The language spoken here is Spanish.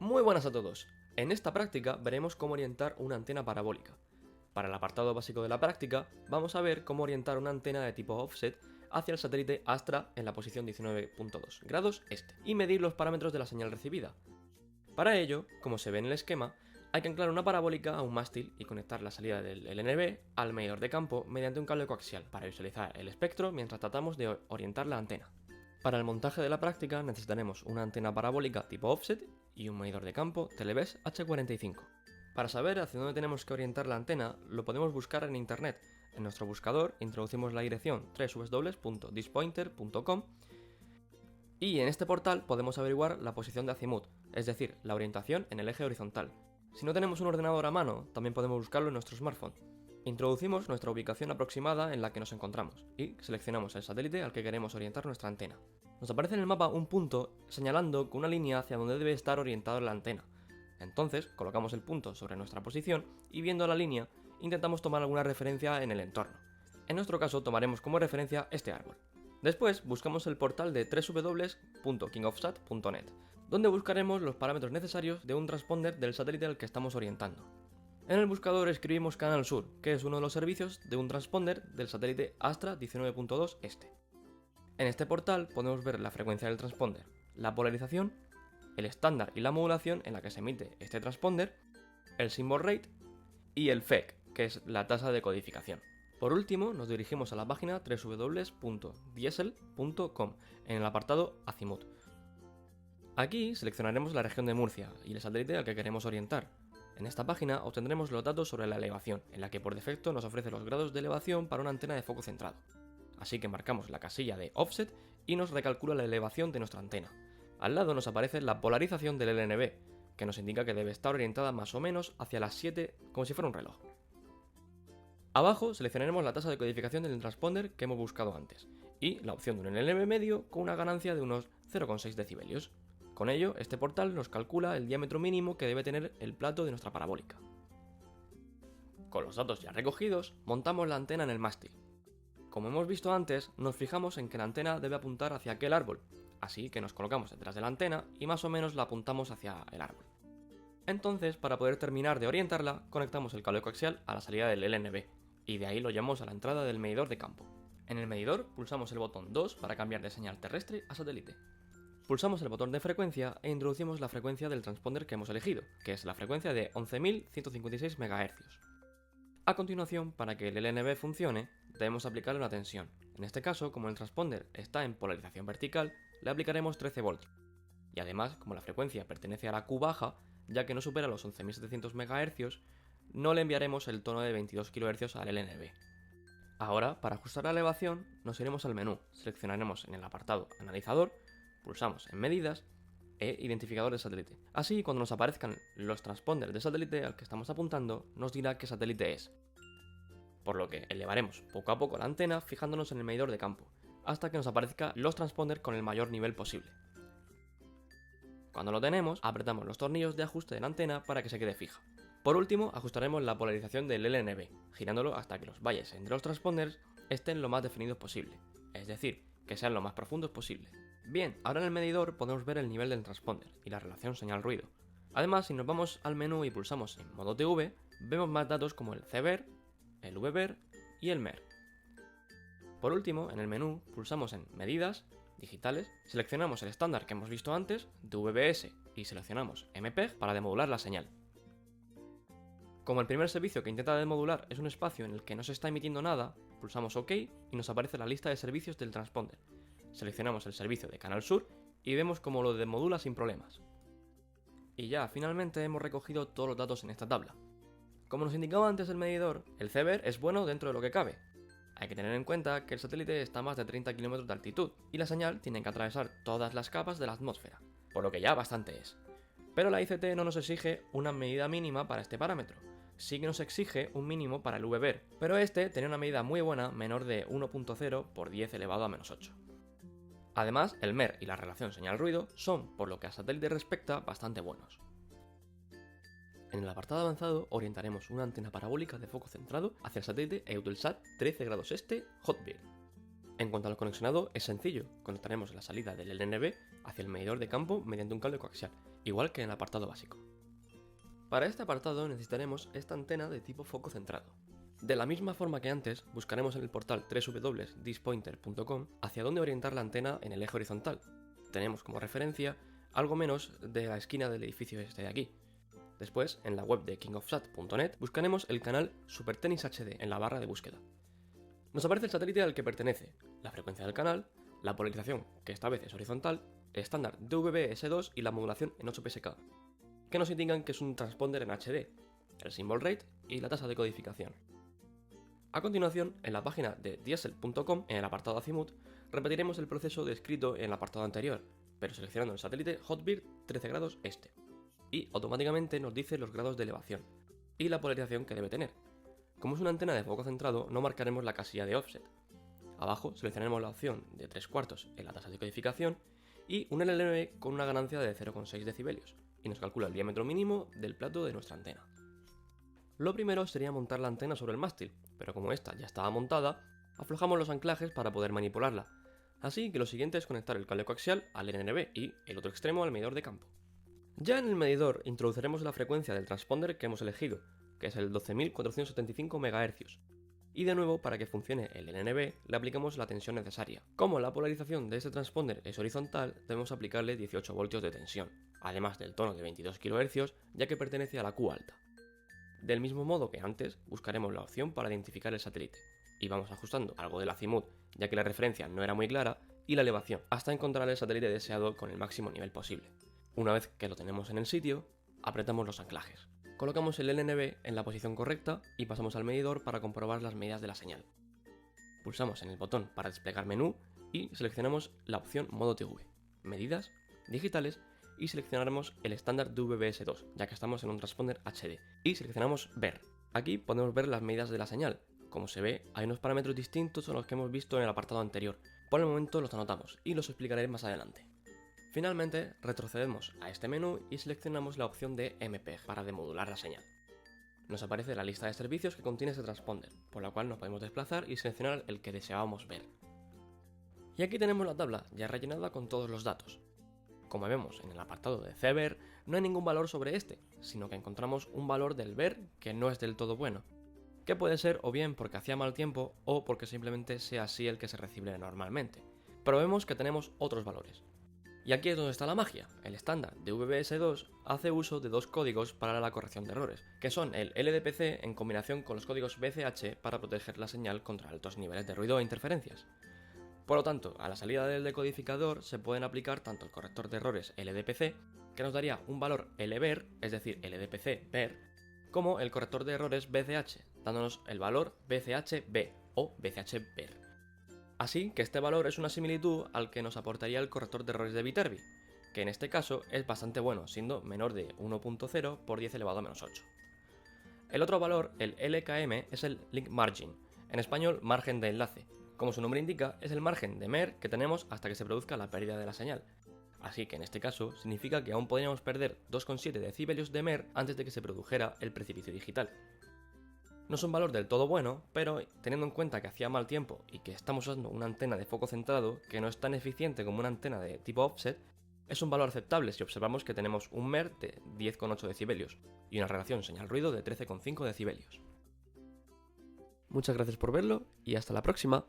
Muy buenas a todos. En esta práctica veremos cómo orientar una antena parabólica. Para el apartado básico de la práctica, vamos a ver cómo orientar una antena de tipo offset hacia el satélite Astra en la posición 19.2 grados este y medir los parámetros de la señal recibida. Para ello, como se ve en el esquema, hay que anclar una parabólica a un mástil y conectar la salida del LNB al medidor de campo mediante un cable coaxial para visualizar el espectro mientras tratamos de orientar la antena. Para el montaje de la práctica necesitaremos una antena parabólica tipo offset y un medidor de campo Televes H45. Para saber hacia dónde tenemos que orientar la antena, lo podemos buscar en internet. En nuestro buscador introducimos la dirección www.dispointer.com y en este portal podemos averiguar la posición de azimut, es decir, la orientación en el eje horizontal. Si no tenemos un ordenador a mano, también podemos buscarlo en nuestro smartphone. Introducimos nuestra ubicación aproximada en la que nos encontramos y seleccionamos el satélite al que queremos orientar nuestra antena. Nos aparece en el mapa un punto señalando con una línea hacia donde debe estar orientada la antena. Entonces, colocamos el punto sobre nuestra posición y viendo la línea, intentamos tomar alguna referencia en el entorno. En nuestro caso, tomaremos como referencia este árbol. Después, buscamos el portal de www.kingofsat.net, donde buscaremos los parámetros necesarios de un transponder del satélite al que estamos orientando. En el buscador escribimos Canal Sur, que es uno de los servicios de un transponder del satélite Astra 19.2 este. En este portal podemos ver la frecuencia del transponder, la polarización, el estándar y la modulación en la que se emite este transponder, el symbol rate y el FEC, que es la tasa de codificación. Por último, nos dirigimos a la página www.diesel.com en el apartado Azimut. Aquí seleccionaremos la región de Murcia y el satélite al que queremos orientar. En esta página obtendremos los datos sobre la elevación, en la que por defecto nos ofrece los grados de elevación para una antena de foco centrado. Así que marcamos la casilla de Offset y nos recalcula la elevación de nuestra antena. Al lado nos aparece la polarización del LNB, que nos indica que debe estar orientada más o menos hacia las 7 como si fuera un reloj. Abajo seleccionaremos la tasa de codificación del transponder que hemos buscado antes, y la opción de un LNB medio con una ganancia de unos 0,6 decibelios. Con ello, este portal nos calcula el diámetro mínimo que debe tener el plato de nuestra parabólica. Con los datos ya recogidos, montamos la antena en el mástil. Como hemos visto antes, nos fijamos en que la antena debe apuntar hacia aquel árbol, así que nos colocamos detrás de la antena y más o menos la apuntamos hacia el árbol. Entonces, para poder terminar de orientarla, conectamos el cable coaxial a la salida del LNB, y de ahí lo llevamos a la entrada del medidor de campo. En el medidor pulsamos el botón 2 para cambiar de señal terrestre a satélite. Pulsamos el botón de frecuencia e introducimos la frecuencia del transponder que hemos elegido, que es la frecuencia de 11.156 MHz. A continuación, para que el LNB funcione, debemos aplicarle una tensión. En este caso, como el transponder está en polarización vertical, le aplicaremos 13 voltios. Y además, como la frecuencia pertenece a la Q baja, ya que no supera los 11.700 MHz, no le enviaremos el tono de 22 kHz al LNB. Ahora, para ajustar la elevación, nos iremos al menú, seleccionaremos en el apartado Analizador, pulsamos en Medidas e Identificador de satélite. Así, cuando nos aparezcan los transponders de satélite al que estamos apuntando, nos dirá qué satélite es. Por lo que elevaremos poco a poco la antena fijándonos en el medidor de campo, hasta que nos aparezcan los transponders con el mayor nivel posible. Cuando lo tenemos, apretamos los tornillos de ajuste de la antena para que se quede fija. Por último, ajustaremos la polarización del LNB, girándolo hasta que los valles entre los transponders estén lo más definidos posible, es decir, que sean lo más profundos posible. Bien, ahora en el medidor podemos ver el nivel del transponder y la relación señal-ruido. Además, si nos vamos al menú y pulsamos en modo TV, vemos más datos como el CBER, el VBER y el MER. Por último, en el menú pulsamos en Medidas, Digitales, seleccionamos el estándar que hemos visto antes, DVB-S, y seleccionamos MPEG para demodular la señal. Como el primer servicio que intenta demodular es un espacio en el que no se está emitiendo nada, pulsamos OK y nos aparece la lista de servicios del transponder. Seleccionamos el servicio de Canal Sur y vemos cómo lo demodula sin problemas. Y ya, finalmente hemos recogido todos los datos en esta tabla. Como nos indicaba antes el medidor, el CBER es bueno dentro de lo que cabe. Hay que tener en cuenta que el satélite está a más de 30 km de altitud y la señal tiene que atravesar todas las capas de la atmósfera, por lo que ya bastante es. Pero la ICT no nos exige una medida mínima para este parámetro, sí que nos exige un mínimo para el VBER, pero este tenía una medida muy buena menor de 1.0 por 10 elevado a menos 8. Además, el MER y la relación señal-ruido son, por lo que a satélite respecta, bastante buenos. En el apartado avanzado orientaremos una antena parabólica de foco centrado hacia el satélite Eutelsat 13 grados este Hotbird. En cuanto al conexionado, es sencillo, conectaremos la salida del LNB hacia el medidor de campo mediante un cable coaxial, igual que en el apartado básico. Para este apartado necesitaremos esta antena de tipo foco centrado. De la misma forma que antes, buscaremos en el portal www.dispointer.com hacia dónde orientar la antena en el eje horizontal. Tenemos como referencia algo menos de la esquina del edificio este de aquí. Después, en la web de kingofsat.net, buscaremos el canal SuperTennis HD en la barra de búsqueda. Nos aparece el satélite al que pertenece, la frecuencia del canal, la polarización, que esta vez es horizontal, el estándar DVB-S2 y la modulación en 8 PSK, que nos indican que es un transponder en HD, el symbol rate y la tasa de codificación. A continuación, en la página de diesel.com, en el apartado Azimut, repetiremos el proceso descrito en el apartado anterior, pero seleccionando el satélite Hotbird 13 grados este, y automáticamente nos dice los grados de elevación y la polarización que debe tener. Como es una antena de foco centrado, no marcaremos la casilla de offset. Abajo seleccionaremos la opción de 3/4 en la tasa de codificación y un LNB con una ganancia de 0,6 decibelios, y nos calcula el diámetro mínimo del plato de nuestra antena. Lo primero sería montar la antena sobre el mástil, pero como esta ya estaba montada, aflojamos los anclajes para poder manipularla, así que lo siguiente es conectar el cable coaxial al LNB y el otro extremo al medidor de campo. Ya en el medidor introduciremos la frecuencia del transponder que hemos elegido, que es el 12.475 MHz, y de nuevo para que funcione el LNB le aplicamos la tensión necesaria. Como la polarización de este transponder es horizontal, debemos aplicarle 18 voltios de tensión, además del tono de 22 kHz, ya que pertenece a la Q alta. Del mismo modo que antes, buscaremos la opción para identificar el satélite, y vamos ajustando algo del azimut, ya que la referencia no era muy clara, y la elevación, hasta encontrar el satélite deseado con el máximo nivel posible. Una vez que lo tenemos en el sitio, apretamos los anclajes. Colocamos el LNB en la posición correcta y pasamos al medidor para comprobar las medidas de la señal. Pulsamos en el botón para desplegar menú y seleccionamos la opción Modo TV, Medidas, Digitales, y seleccionaremos el estándar DVB-S2, ya que estamos en un transponder HD, y seleccionamos Ver. Aquí podemos ver las medidas de la señal. Como se ve, hay unos parámetros distintos a los que hemos visto en el apartado anterior. Por el momento los anotamos y los explicaré más adelante. Finalmente, retrocedemos a este menú y seleccionamos la opción de MPEG para demodular la señal. Nos aparece la lista de servicios que contiene este transponder, por la cual nos podemos desplazar y seleccionar el que deseábamos ver. Y aquí tenemos la tabla ya rellenada con todos los datos. Como vemos en el apartado de CVER, no hay ningún valor sobre este, sino que encontramos un valor del ver que no es del todo bueno, que puede ser o bien porque hacía mal tiempo o porque simplemente sea así el que se recibe normalmente. Pero vemos que tenemos otros valores. Y aquí es donde está la magia. El estándar DVB-S2 hace uso de dos códigos para la corrección de errores, que son el LDPC en combinación con los códigos BCH para proteger la señal contra altos niveles de ruido e interferencias. Por lo tanto, a la salida del decodificador se pueden aplicar tanto el corrector de errores LDPC, que nos daría un valor LVER, es decir, LDPC-VER, como el corrector de errores BCH, dándonos el valor BCH-B o BCH-VER. Así que este valor es una similitud al que nos aportaría el corrector de errores de Viterbi, que en este caso es bastante bueno, siendo menor de 1.0 por 10 elevado a menos 8. El otro valor, el LKM, es el Link Margin, en español margen de enlace. Como su nombre indica, es el margen de MER que tenemos hasta que se produzca la pérdida de la señal. Así que en este caso significa que aún podríamos perder 2,7 decibelios de MER antes de que se produjera el precipicio digital. No es un valor del todo bueno, pero teniendo en cuenta que hacía mal tiempo y que estamos usando una antena de foco centrado que no es tan eficiente como una antena de tipo offset, es un valor aceptable si observamos que tenemos un MER de 10,8 decibelios y una relación señal-ruido de 13,5 decibelios. Muchas gracias por verlo y hasta la próxima.